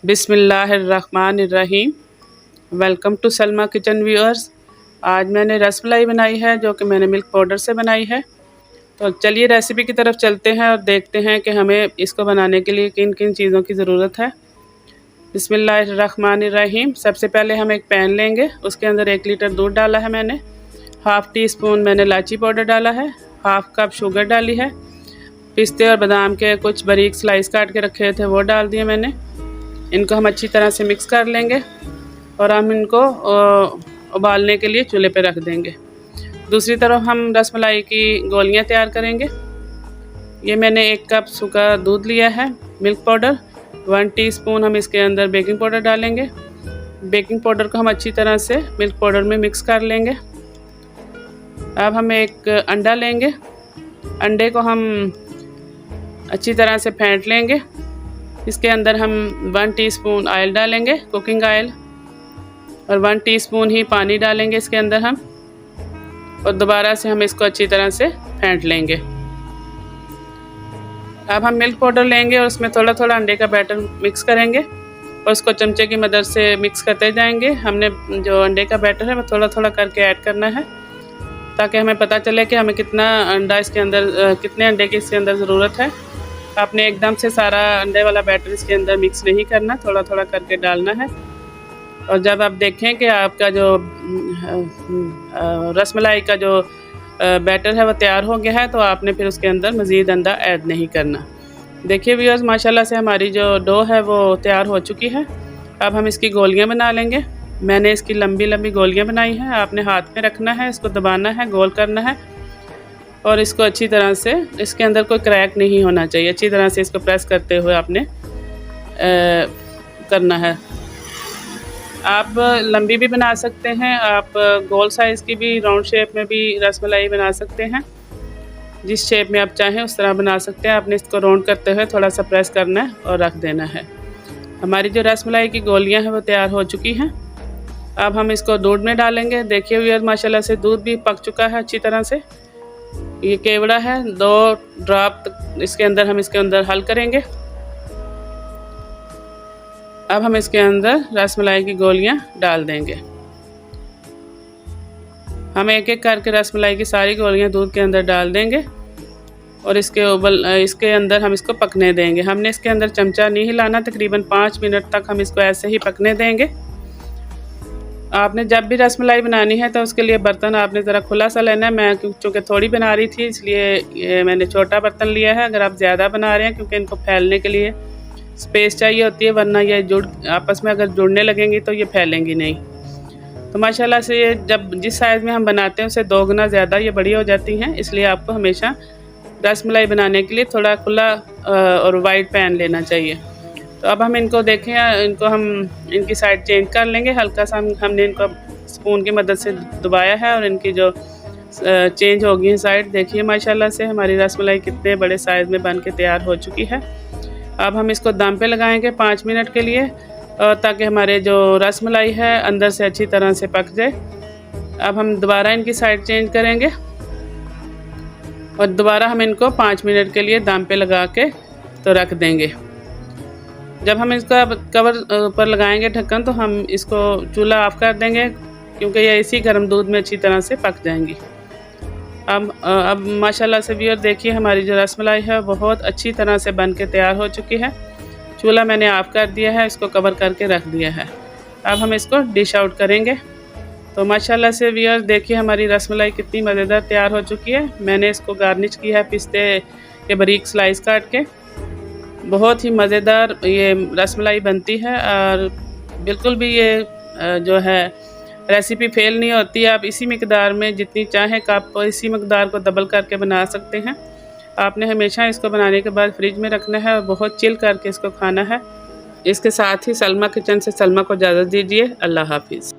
बिस्मिल्लाहिर्रहमानिर्रहीम। Welcome to Salma kitchen viewers. आज मैंने रसमलाई बनाई है जो कि मैंने मिल्क पाउडर से बनाई है। तो चलिए रेसिपी की तरफ चलते हैं और देखते हैं कि हमें इसको बनाने के लिए किन किन चीज़ों की ज़रूरत है। बिस्मिल्लाहिर्रहमानिर्रहीम। सबसे पहले हम एक पैन लेंगे, उसके अंदर 1 लीटर दूध डाला है मैंने। हाफ़ टी स्पून मैंने इलायची पाउडर डाला है, हाफ़ कप शुगर डाली है। पिस्ते और बादाम के कुछ बारीक स्लाइस काट के रखे थे वो डाल दिए मैंने। इनको हम अच्छी तरह से मिक्स कर लेंगे और हम इनको उबालने के लिए चूल्हे पे रख देंगे। दूसरी तरफ हम रसमलाई की गोलियां तैयार करेंगे। ये मैंने 1 कप सूखा दूध लिया है, मिल्क पाउडर 1 टीस्पून हम इसके अंदर बेकिंग पाउडर डालेंगे। बेकिंग पाउडर को हम अच्छी तरह से मिल्क पाउडर में मिक्स कर लेंगे। अब हम एक अंडा लेंगे, अंडे को हम अच्छी तरह से फेंट लेंगे। इसके अंदर हम 1 टीस्पून ऑयल डालेंगे, कुकिंग ऑयल, और 1 टीस्पून ही पानी डालेंगे इसके अंदर हम, और दोबारा से हम इसको अच्छी तरह से फेंट लेंगे। अब हम मिल्क पाउडर लेंगे और उसमें थोड़ा थोड़ा अंडे का बैटर मिक्स करेंगे और उसको चमचे की मदद से मिक्स करते जाएंगे। हमने जो अंडे का बैटर है वो थोड़ा थोड़ा करके ऐड करना है ताकि हमें पता चले कि हमें कितना अंडा इसके अंदर, कितने अंडे की इसके अंदर ज़रूरत है। आपने एकदम से सारा अंडे वाला बैटर इसके अंदर मिक्स नहीं करना, थोड़ा थोड़ा करके डालना है। और जब आप देखें कि आपका जो रसमलाई का जो बैटर है वो तैयार हो गया है तो आपने फिर उसके अंदर मज़ीद अंडा ऐड नहीं करना। देखिए व्यूअर्स, माशाल्लाह से हमारी जो डो है वो तैयार हो चुकी है। अब हम इसकी गोलियां बना लेंगे। मैंने इसकी लंबी लंबी गोलियां बनाई हैं। आपने हाथ में रखना है, इसको दबाना है, गोल करना है और इसको अच्छी तरह से, इसके अंदर कोई क्रैक नहीं होना चाहिए, अच्छी तरह से इसको प्रेस करते हुए आपने करना है। आप लंबी भी बना सकते हैं, आप गोल साइज़ की भी, राउंड शेप में भी रसमलाई बना सकते हैं। जिस शेप में आप चाहें उस तरह बना सकते हैं। आपने इसको राउंड करते हुए थोड़ा सा प्रेस करना है और रख देना है। हमारी जो रसमलाई की गोलियां हैं वो तैयार हो चुकी हैं। अब हम इसको दूध में डालेंगे। देखिए व्यूअर्स, माशाल्लाह से दूध भी पक चुका है अच्छी तरह से। ये केवड़ा है, 2 ड्रॉप इसके अंदर हल करेंगे। अब हम इसके अंदर रसमलाई की गोलियां डाल देंगे। हम एक एक करके रसमलाई की सारी गोलियां दूध के अंदर डाल देंगे और इसके अंदर हम इसको पकने देंगे। हमने इसके अंदर चमचा नहीं हिलाना, तकरीबन 5 मिनट तक हम इसको ऐसे ही पकने देंगे। आपने जब भी रसमलाई बनानी है तो उसके लिए बर्तन आपने ज़रा खुला सा लेना है। मैं चूँकि थोड़ी बना रही थी इसलिए मैंने छोटा बर्तन लिया है। अगर आप ज़्यादा बना रहे हैं, क्योंकि इनको फैलने के लिए स्पेस चाहिए होती है, वरना ये आपस में अगर जुड़ने लगेंगी तो ये फैलेंगी नहीं। तो माशाल्लाह से ये जब जिस साइज़ में हम बनाते हैं उससे 2 गुना ज़्यादा ये बड़ी हो जाती हैं। इसलिए आपको हमेशा रसमलाई बनाने के लिए थोड़ा खुला और वाइड पैन लेना चाहिए। तो अब हम इनको देखें, इनकी साइड चेंज कर लेंगे। हल्का सा हमने इनको स्पून की मदद से दबाया है और इनकी जो चेंज हो गई है साइड। देखिए माशाल्लाह से हमारी रसमलाई कितने बड़े साइज़ में बन के तैयार हो चुकी है। अब हम इसको दम पे लगाएंगे 5 मिनट के लिए, ताकि हमारे जो रसमलाई है अंदर से अच्छी तरह से पक जाए। अब हम दोबारा इनकी साइड चेंज करेंगे और दोबारा हम इनको 5 मिनट के लिए दम पे लगा के तो रख देंगे। जब हम इसका कवर ऊपर लगाएंगे ढक्कन, तो हम इसको चूल्हा ऑफ कर देंगे क्योंकि ये इसी गर्म दूध में अच्छी तरह से पक जाएंगी। अब माशाल्लाह से व्यूअर देखिए हमारी जो रसमलाई है बहुत अच्छी तरह से बन के तैयार हो चुकी है। चूल्हा मैंने ऑफ कर दिया है, इसको कवर करके रख दिया है। अब हम इसको डिश आउट करेंगे। तो माशाल्लाह से व्यूअर देखिए हमारी रसमलाई कितनी मज़ेदार तैयार हो चुकी है। मैंने इसको गार्निश किया है पिस्ते के बारीक स्लाइस काट के। बहुत ही मज़ेदार ये रसमलाई बनती है और बिल्कुल भी ये जो है रेसिपी फेल नहीं होती। आप इसी मकदार में जितनी चाहें कप, इसी मकदार को डबल करके बना सकते हैं। आपने हमेशा इसको बनाने के बाद फ्रिज में रखना है और बहुत चिल करके इसको खाना है। इसके साथ ही सलमा किचन से सलमा को इजाज़त दीजिए। अल्लाह हाफिज़।